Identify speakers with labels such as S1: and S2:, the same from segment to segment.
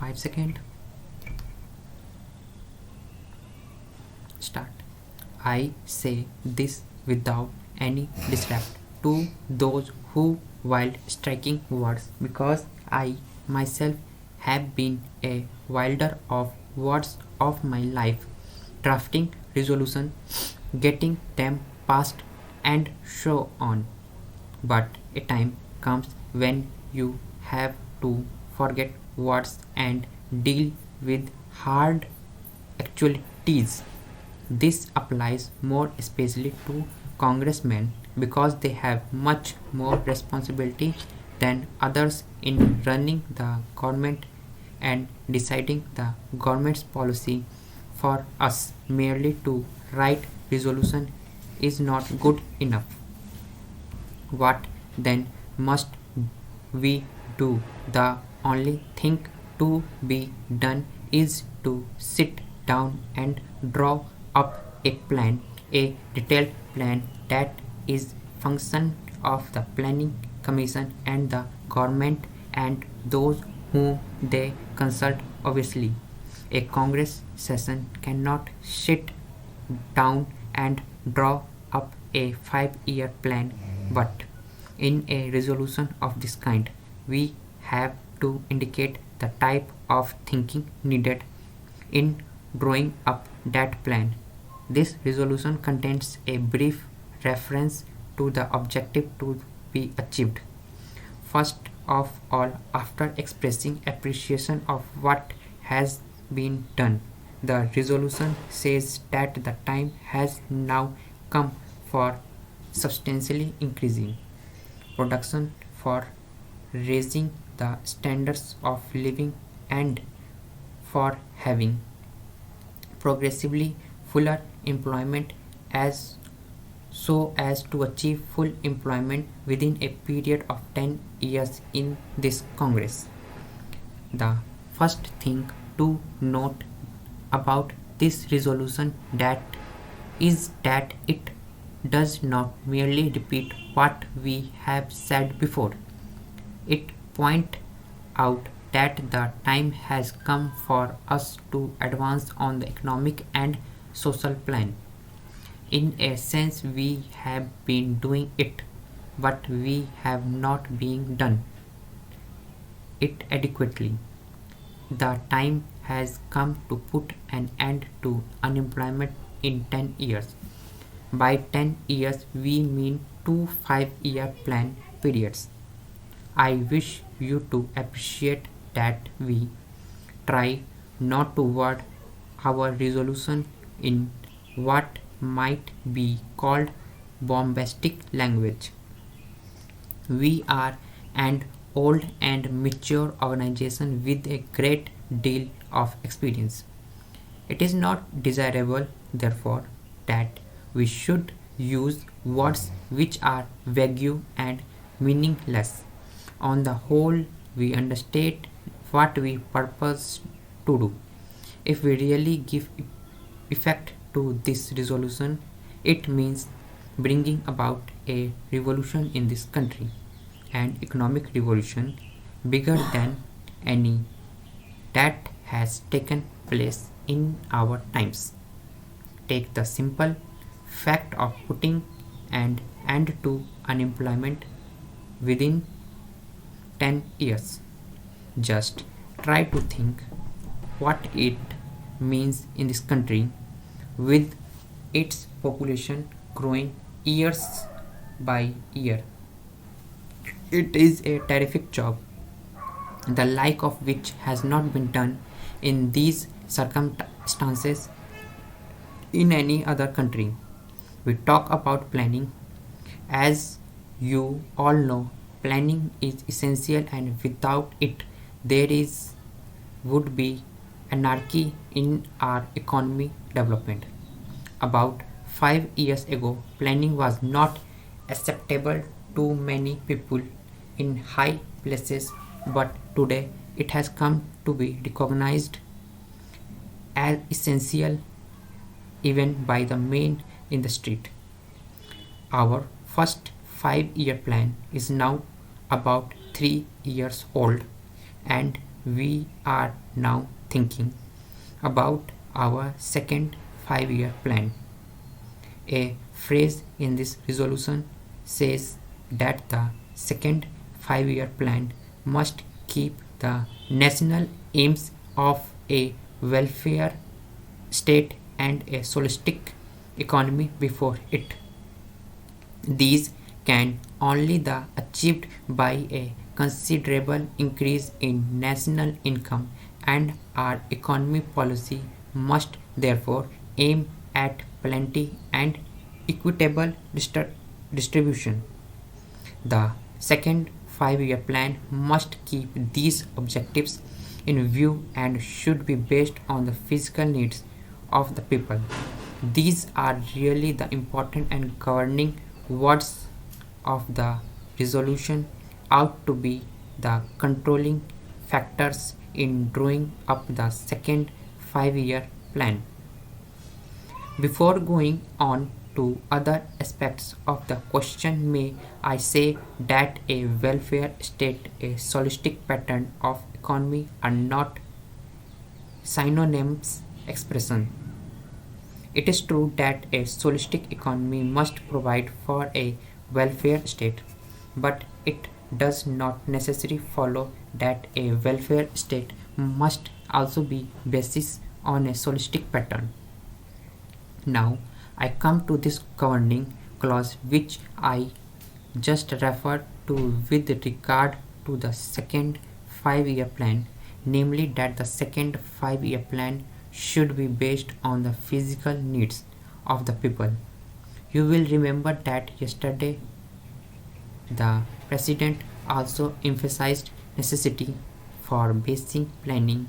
S1: 5 seconds. Start. I say this without any disrespect to those who wild striking words, because I myself have been a wilder of words of my life, drafting resolution, getting them passed, and so on. But a time comes when you have to forget words and deal with hard actualities. This applies more especially to congressmen because they have much more responsibility than others in running the government and deciding the government's policy for us. Merely to write resolution is not good enough. What then must we do? The only thing to be done is to sit down and draw up a plan, a detailed plan that is function of the planning commission and the government and those whom they consult. Obviously, a congress session cannot sit down and draw up a 5-year plan, but in a resolution of this kind, we have to indicate the type of thinking needed in drawing up that plan. This resolution contains a brief reference to the objective to be achieved. First of all, after expressing appreciation of what has been done, the resolution says that the time has now come for substantially increasing production, for raising the standards of living, and for having progressively fuller employment as so as to achieve full employment within a period of 10 years in this Congress. The first thing to note about this resolution that is that it does not merely repeat what we have said before. It points out that the time has come for us to advance on the economic and social plan. In a sense, we have been doing it, but we have not been done it adequately. The time has come to put an end to unemployment in 10 years. By 10 years, we mean 2 5-year plan periods. I wish you to appreciate that we try not to word our resolution in what might be called bombastic language. We are an old and mature organization with a great deal of experience. It is not desirable, therefore, that we should use words which are vague and meaningless. On the whole, we understate what we purpose to do. If we really give effect to this resolution, it means bringing about a revolution in this country, an economic revolution bigger than any that has taken place in our times. Take the simple fact of putting an end to unemployment within 10 years. Just try to think what it means in this country with its population growing years by year. It is a terrific job, the like of which has not been done in these circumstances in any other country. We talk about planning. As you all know, planning is essential, and without it, there is would be anarchy in our economy development. About 5 years ago, planning was not acceptable to many people in high places, but today it has come to be recognized as essential even by the men in the street. Our first 5-year plan is now about 3 years old, and we are now thinking about our second 5-year plan. A phrase in this resolution says that the second 5-year plan must keep the national aims of a welfare state and a holistic economy before it. These can only be achieved by a considerable increase in national income, and our economy policy must therefore aim at plenty and equitable distribution. The second 5-year plan must keep these objectives in view and should be based on the physical needs of the people. These are really the important and governing words of the resolution ought to be the controlling factors in drawing up the second 5-year plan. Before going on to other aspects of the question, may I say that a welfare state, a holistic pattern of economy are not synonymous expression. It is true that a holistic economy must provide for a welfare state, but it does not necessarily follow that a welfare state must also be based on a holistic pattern. Now I come to this governing clause which I just referred to with regard to the second 5-year plan, namely that the second 5-year plan should be based on the physical needs of the people. You will remember that yesterday the President also emphasized necessity for basing planning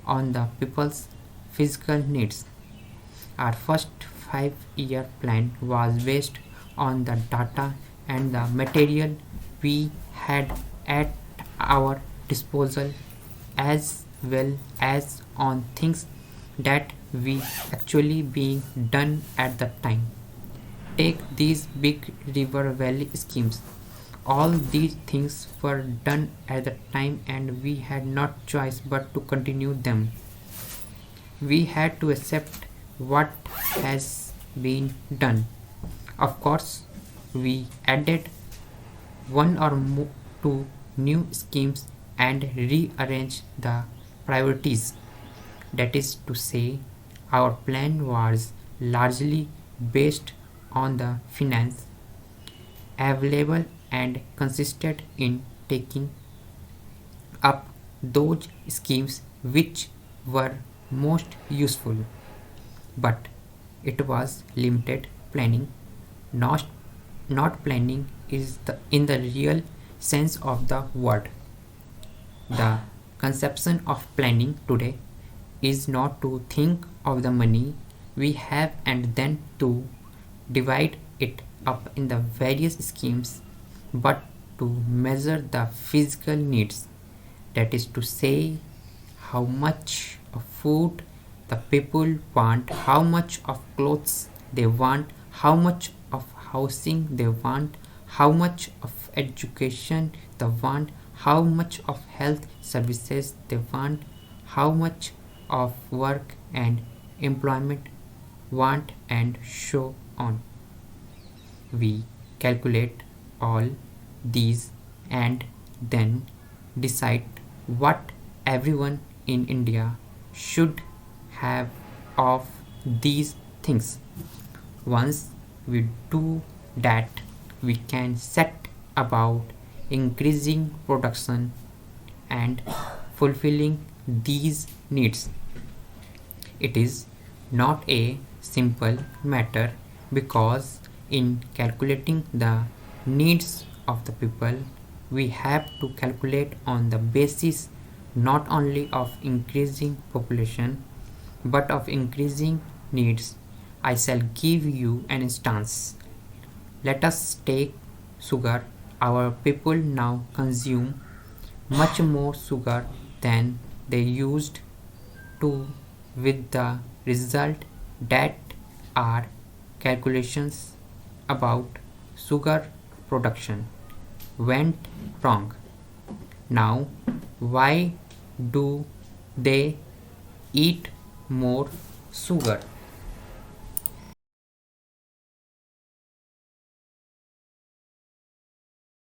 S1: on the people's physical needs. Our first 5-year plan was based on the data and the material we had at our disposal, as well as on things that we actually being done at the time. Take these big river valley schemes. All these things were done at the time and we had not choice but to continue them. We had to accept what has been done. Of course, we added one or two new schemes and rearranged the priorities. That is to say, our plan was largely based on the finance available and consisted in taking up those schemes which were most useful. But it was limited planning, not, not planning is in the real sense of the word. The conception of planning today is not to think of the money we have and then to divide it up in the various schemes, but to measure the physical needs. That is to say, how much of food the people want, how much of clothes they want, how much of housing they want, how much of education they want, how much of health services they want, how much of work and employment want, and so on. We calculate all these and then decide what everyone in India should have of these things. Once we do that, we can set about increasing production and fulfilling these needs. It is not a simple matter because in calculating the needs of the people, we have to calculate on the basis not only of increasing population but of increasing needs. I shall give you an instance. Let us take sugar. Our people now consume much more sugar than they used to, with the result that our calculations about sugar production went wrong. Now, why do they eat more sugar?